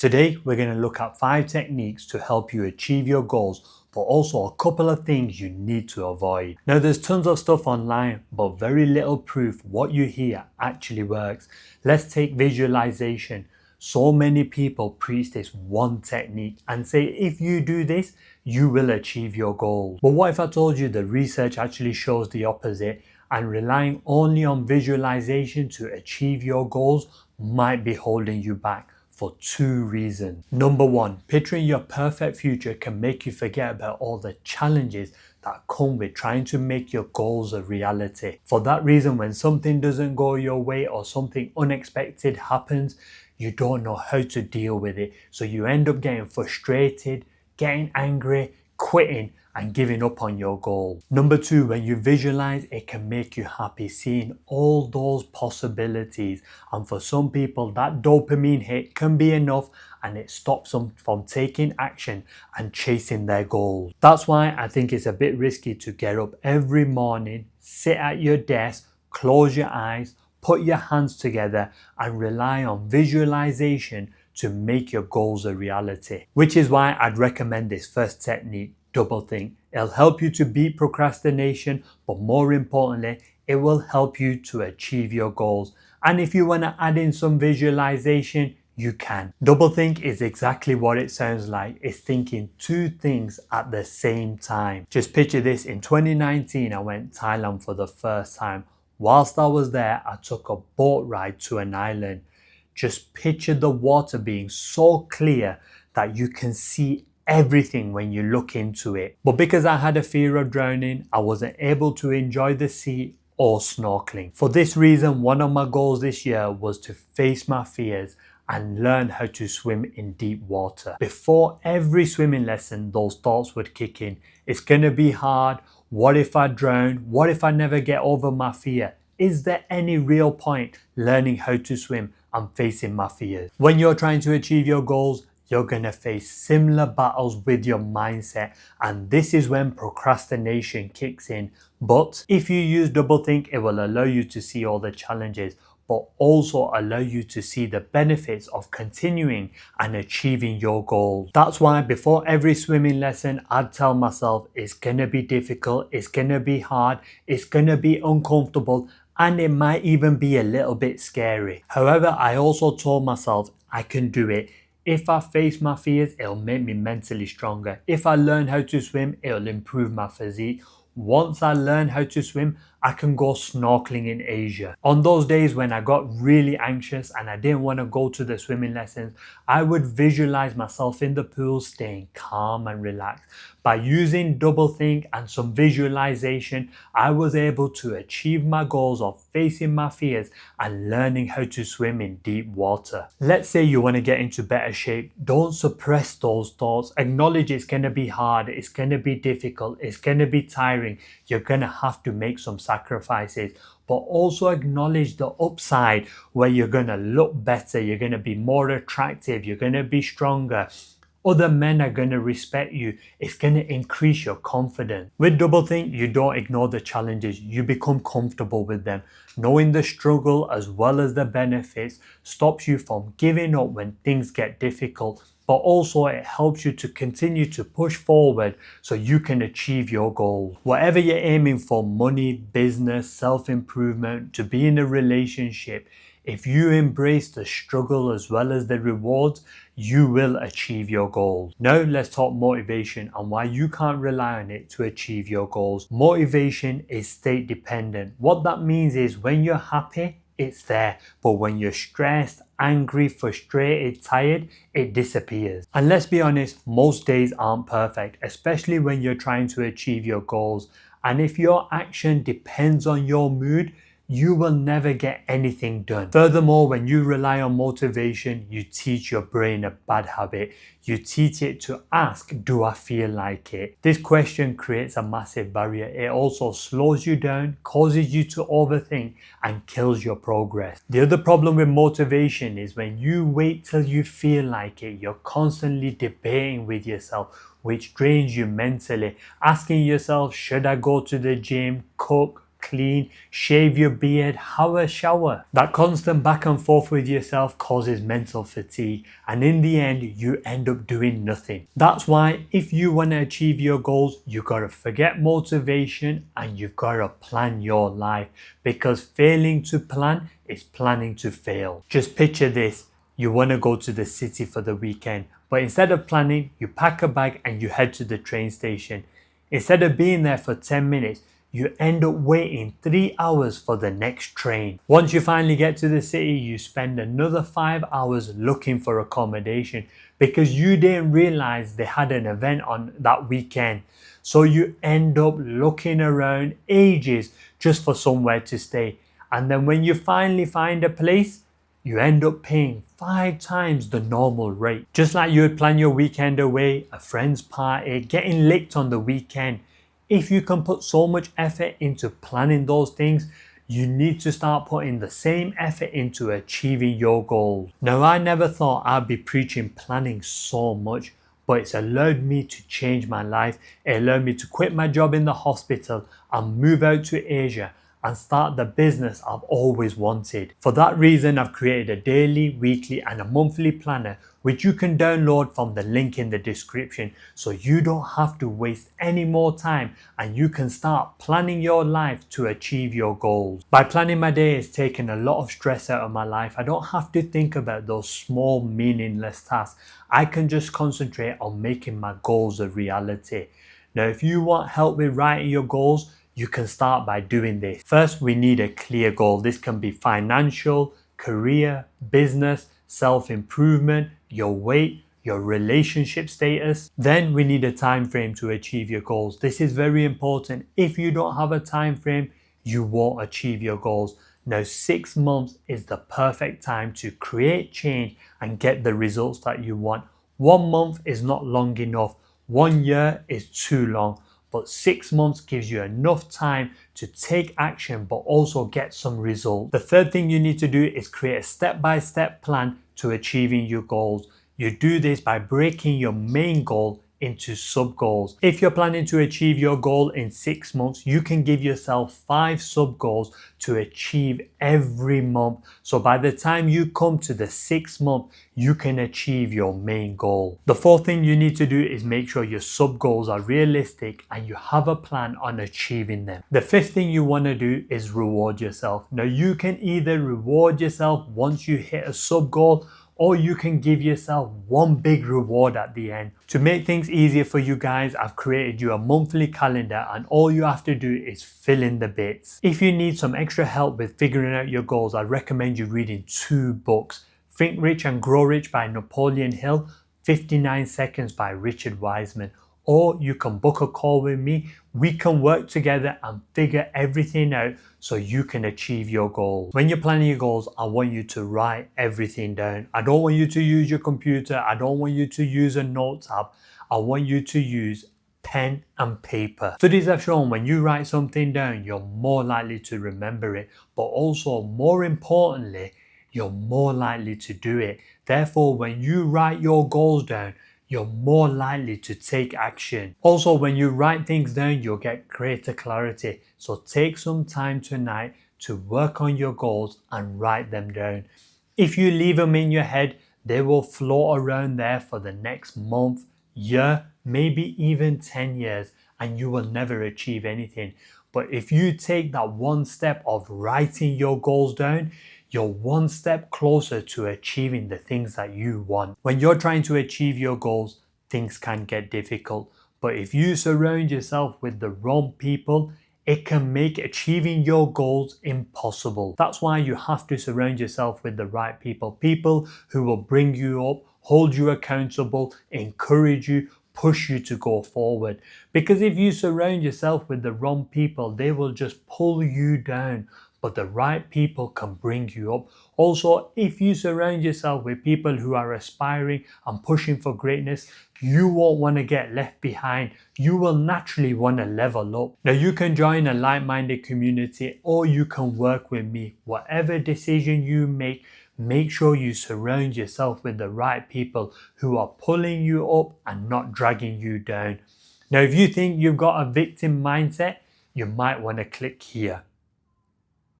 Today, we're going to look at 5 techniques to help you achieve your goals, but also a couple of things you need to avoid. Now, there's tons of stuff online, but very little proof what you hear actually works. Let's take visualization. So many people preach this one technique and say if you do this, you will achieve your goal. But what if I told you the research actually shows the opposite, and relying only on visualization to achieve your goals might be holding you back for 2 reasons. Number 1, picturing your perfect future can make you forget about all the challenges that come with trying to make your goals a reality. For that reason, when something doesn't go your way or something unexpected happens, you don't know how to deal with it. So you end up getting frustrated, getting angry, quitting, and giving up on your goal. Number 2, when you visualize, it can make you happy seeing all those possibilities. And for some people, that dopamine hit can be enough and it stops them from taking action and chasing their goals. That's why I think it's a bit risky to get up every morning, sit at your desk, close your eyes, put your hands together and rely on visualization to make your goals a reality. Which is why I'd recommend this first technique, Doublethink. It'll help you to beat procrastination, but more importantly, it will help you to achieve your goals. And if you want to add in some visualization, you can. Doublethink is exactly what it sounds like. It's thinking 2 things at the same time. Just picture this. In 2019, I went to Thailand for the first time. Whilst I was there, I took a boat ride to an island. Just picture the water being so clear that you can see everything when you look into it. But because I had a fear of drowning, I wasn't able to enjoy the sea or snorkeling. For this reason, one of my goals this year was to face my fears and learn how to swim in deep water. Before every swimming lesson, those thoughts would kick in. It's gonna be hard. What if I drown? What if I never get over my fear? Is there any real point learning how to swim and facing my fears? When you're trying to achieve your goals, you're going to face similar battles with your mindset, and this is when procrastination kicks in. But if you use Doublethink, it will allow you to see all the challenges, but also allow you to see the benefits of continuing and achieving your goals. That's why before every swimming lesson, I'd tell myself it's gonna be difficult, it's gonna be hard, it's gonna be uncomfortable, and it might even be a little bit scary. However, I also told myself I can do it. If I face my fears, it'll make me mentally stronger. If I learn how to swim, it'll improve my physique. Once I learn how to swim, I can go snorkeling in Asia. On those days when I got really anxious and I didn't want to go to the swimming lessons, I would visualize myself in the pool staying calm and relaxed. By using Doublethink and some visualization, I was able to achieve my goals of facing my fears and learning how to swim in deep water. Let's say you want to get into better shape. Don't suppress those thoughts. Acknowledge it's going to be hard, it's going to be difficult, it's going to be tiring. You're going to have to make some sacrifices, but also acknowledge the upside where you're going to look better, you're going to be more attractive, you're going to be stronger. Other men are going to respect you. It's going to increase your confidence. With Doublethink, you don't ignore the challenges. You become comfortable with them. Knowing the struggle as well as the benefits stops you from giving up when things get difficult, but also it helps you to continue to push forward so you can achieve your goals. Whatever you're aiming for, money, business, self-improvement, to be in a relationship, if you embrace the struggle as well as the rewards, you will achieve your goals. Now let's talk motivation and why you can't rely on it to achieve your goals. Motivation is state dependent. What that means is when you're happy, it's there, but when you're stressed, angry, frustrated, tired, it disappears. And let's be honest, most days aren't perfect, especially when you're trying to achieve your goals. And if your action depends on your mood, you will never get anything done. Furthermore, when you rely on motivation, you teach your brain a bad habit. You teach it to ask, do I feel like it? This question creates a massive barrier. It also slows you down, causes you to overthink, and kills your progress. The other problem with motivation is when you wait till you feel like it, you're constantly debating with yourself, which drains you mentally. Asking yourself, should I go to the gym, cook, clean, shave your beard, have a shower. That constant back and forth with yourself causes mental fatigue, and in the end, you end up doing nothing. That's why if you want to achieve your goals, you gotta forget motivation and you've gotta plan your life, because failing to plan is planning to fail. Just picture this. You want to go to the city for the weekend, but instead of planning, you pack a bag and you head to the train station. Instead of being there for 10 minutes, you end up waiting 3 hours for the next train. Once you finally get to the city, you spend another 5 hours looking for accommodation because you didn't realize they had an event on that weekend. So you end up looking around ages just for somewhere to stay. And then when you finally find a place, you end up paying 5 times the normal rate. Just like you would plan your weekend away, a friend's party, getting licked on the weekend. If you can put so much effort into planning those things, you need to start putting the same effort into achieving your goals. Now, I never thought I'd be preaching planning so much, but it's allowed me to change my life. It allowed me to quit my job in the hospital and move out to Asia and start the business I've always wanted. For that reason, I've created a daily, weekly and a monthly planner which you can download from the link in the description, so you don't have to waste any more time and you can start planning your life to achieve your goals. By planning my day, it's taken a lot of stress out of my life. I don't have to think about those small meaningless tasks. I can just concentrate on making my goals a reality. Now, if you want help with writing your goals, you can start by doing this. First, we need a clear goal. This can be financial, career, business, self-improvement, your weight, your relationship status. Then we need a time frame to achieve your goals. This is very important. If you don't have a time frame, you won't achieve your goals. Now, 6 months is the perfect time to create change and get the results that you want. 1 month is not long enough. 1 year is too long. But 6 months gives you enough time to take action but also get some results. The third thing you need to do is create a step-by-step plan to achieving your goals. You do this by breaking your main goal into sub-goals. If you're planning to achieve your goal in 6 months, you can give yourself 5 sub-goals to achieve every month. So by the time you come to the 6th month, you can achieve your main goal. The fourth thing you need to do is make sure your sub-goals are realistic and you have a plan on achieving them. The fifth thing you want to do is reward yourself. Now, you can either reward yourself once you hit a sub-goal, or you can give yourself one big reward at the end. To make things easier for you guys, I've created you a monthly calendar and all you have to do is fill in the bits. If you need some extra help with figuring out your goals, I recommend you reading 2 books. Think Rich and Grow Rich by Napoleon Hill, 59 Seconds by Richard Wiseman. Or you can book a call with me. We can work together and figure everything out so you can achieve your goals. When you're planning your goals, I want you to write everything down. I don't want you to use your computer. I don't want you to use a notes app. I want you to use pen and paper. Studies have shown when you write something down, you're more likely to remember it, but also more importantly, you're more likely to do it. Therefore, when you write your goals down, you're more likely to take action. Also, when you write things down, you'll get greater clarity. So take some time tonight to work on your goals and write them down. If you leave them in your head, they will float around there for the next month, year, maybe even 10 years, and you will never achieve anything. But if you take that one step of writing your goals down, you're one step closer to achieving the things that you want. When you're trying to achieve your goals, things can get difficult. But if you surround yourself with the wrong people, it can make achieving your goals impossible. That's why you have to surround yourself with the right people. People who will bring you up, hold you accountable, encourage you, push you to go forward. Because if you surround yourself with the wrong people, they will just pull you down. But the right people can bring you up. Also, if you surround yourself with people who are aspiring and pushing for greatness, you won't want to get left behind. You will naturally want to level up. Now, you can join a like-minded community or you can work with me. Whatever decision you make sure you surround yourself with the right people who are pulling you up and not dragging you down. Now, if you think you've got a victim mindset, you might want to click here.